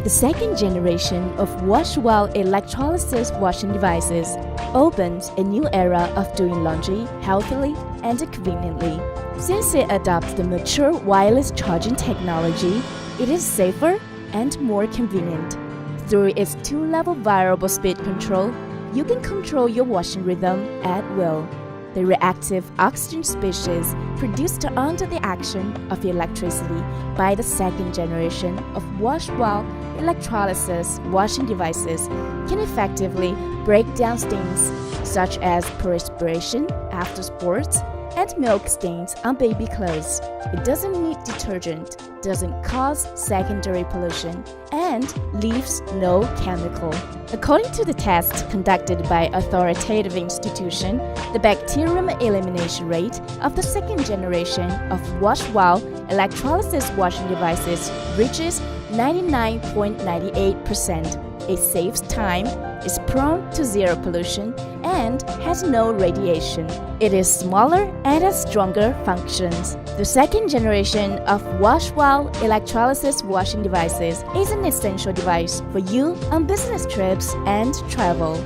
The second generation of Washwow electrolysis washing devices opens a new era of doing laundry healthily and conveniently. Since it adopts the mature wireless charging technology, it is safer and more convenient. Through its two-level variable speed control, you can control your washing rhythm at will. The reactive oxygen species produced under the action of electricity by the second generation of Washwow electrolysis washing devices can effectively break down stains such as perspiration after sports and milk stains on baby clothes. It doesn't need detergent, doesn't cause secondary pollution, and leaves no chemical. According to the test conducted by authoritative institution, the bacterium elimination rate of the second generation of Washwow electrolysis washing devices reaches 99.98%. It saves time, is prone to zero pollution, and has no radiation. It is smaller and has stronger functions. The second generation of Washwow electrolysis washing devices is an essential device for you on business trips and travel.